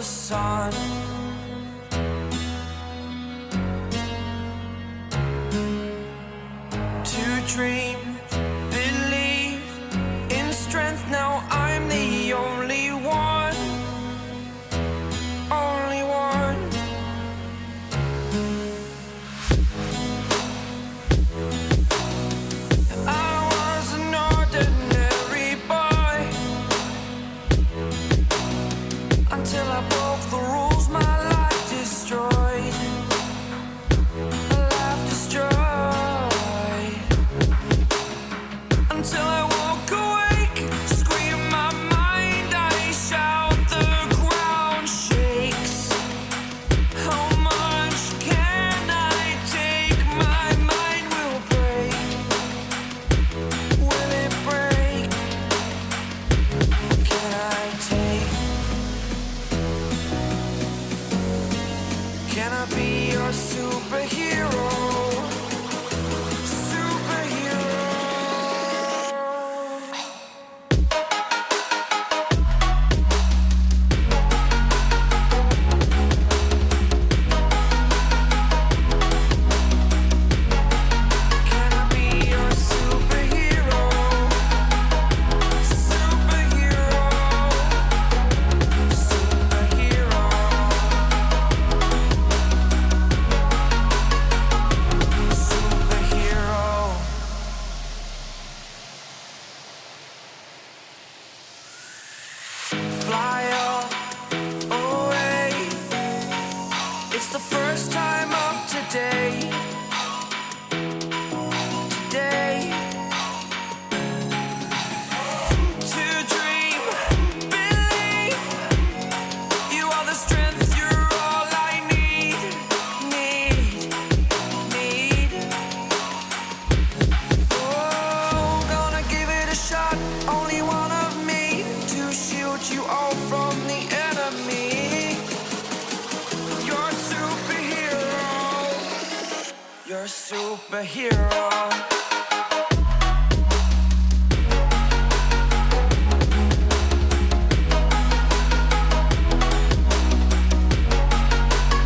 sun. To dream, believe in strength. Now I'm the only one, only one. I was an ordinary boy until I broke the rules. My life destroyed, life destroyed. Until I walk awake, scream my mind, I shout, the ground shakes. How much can I take? My mind will break. Will it break? Can I take? Can I be your superhero? Fly away. It's the first time of today. Today. To dream, believe. You are the strength, you're all I need. Oh, gonna give it a shot. Only one of me to shield you all from the enemy. You're a superhero. You're a superhero.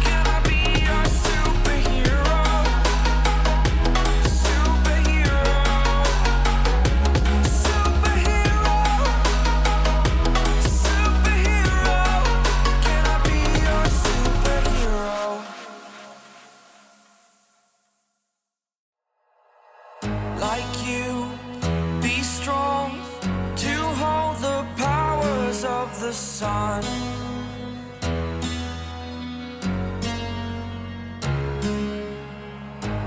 Can I be your superhero? Superhero. Superhero. Superhero. Can I be your superhero? Like you, be strong to hold the powers of the sun.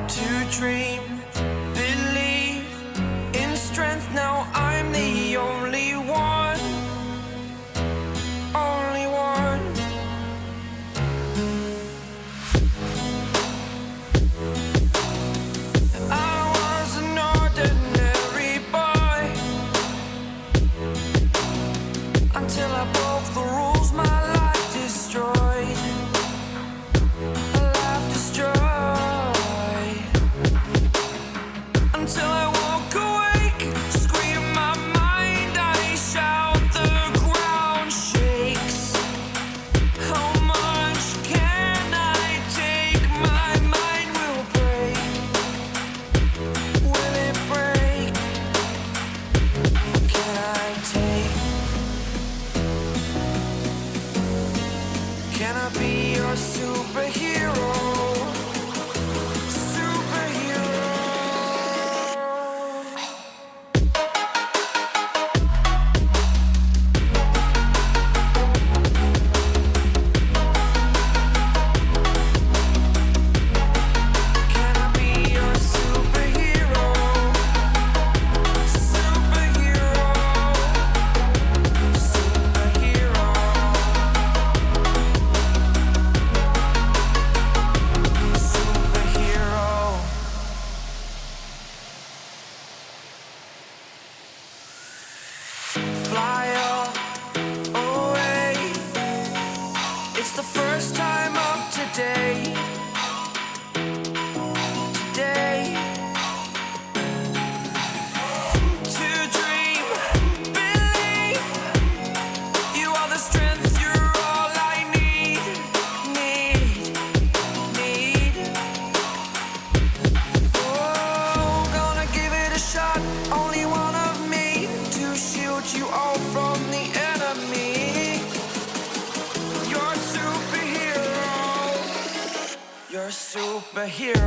To dream, believe in strength. Now I'm the only one, only one. I was an ordinary boy until I broke the rules. My life destroyed, life destroyed. Until I walk awake, scream my mind, I shout, the ground shakes. How much can I take? My mind will break. Will it break? Can I take? Can I be your superhero? Superhero. superhero.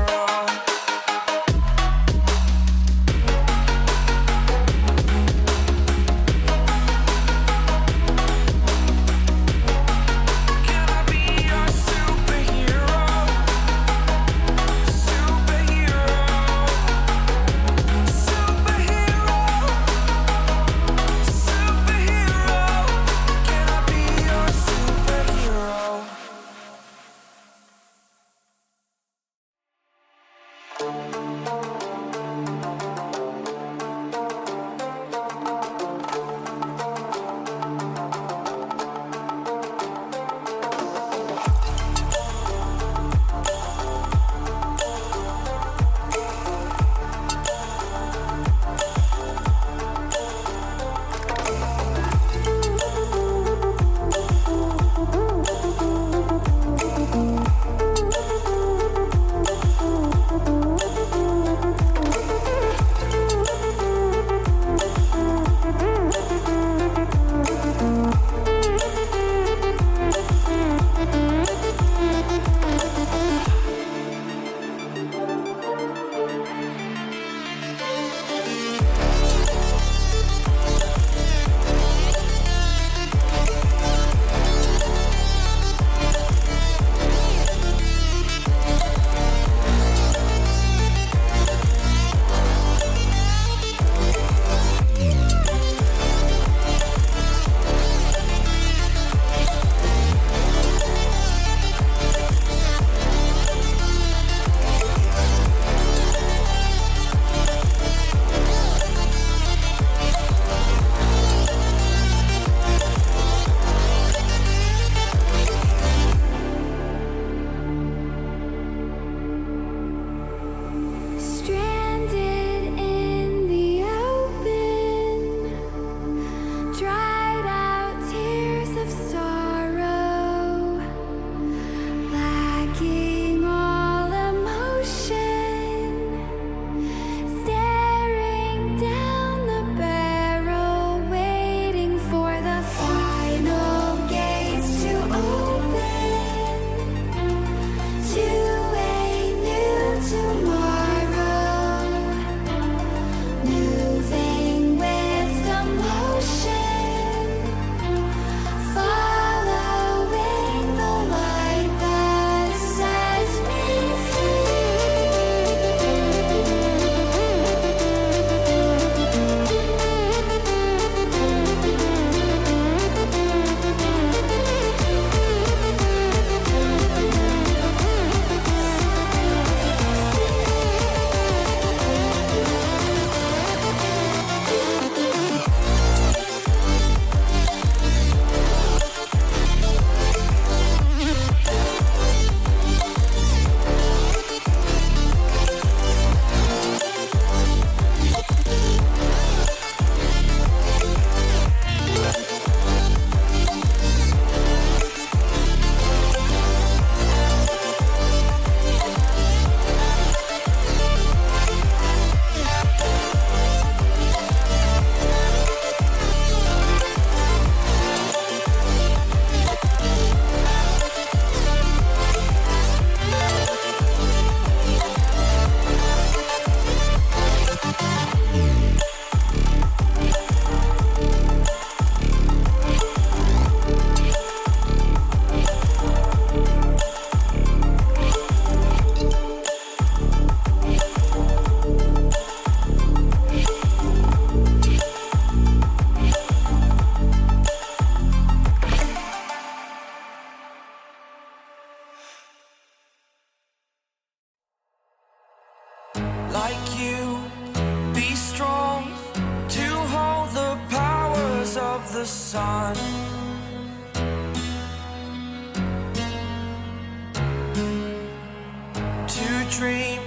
Like you, be strong to hold the powers of the sun. To dream,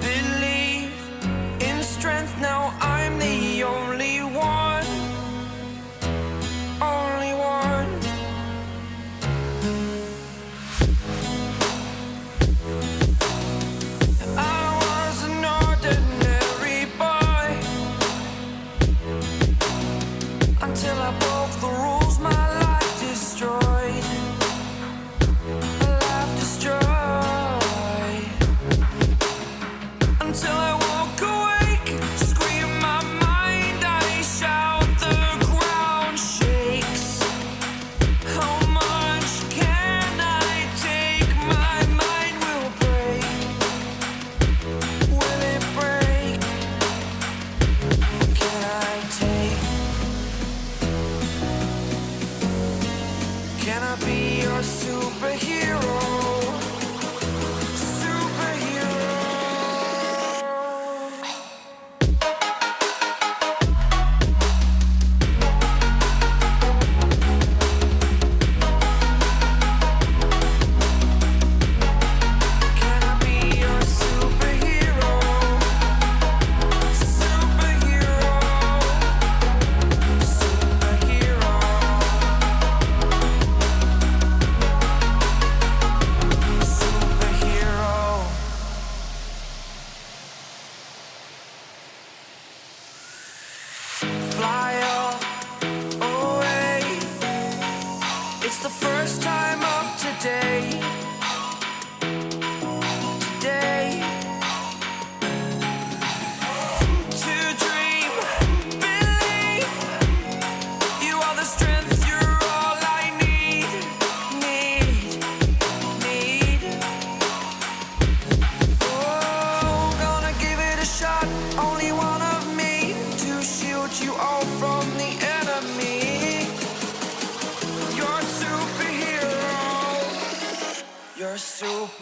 believe in strength. Now I'm the only one, only one. I was an ordinary boy until I broke the rules. My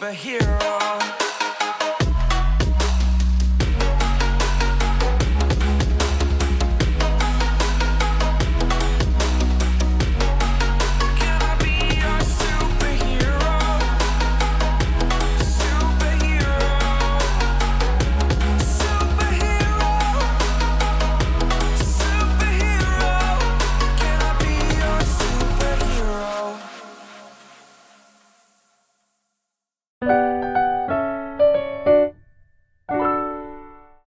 superhero.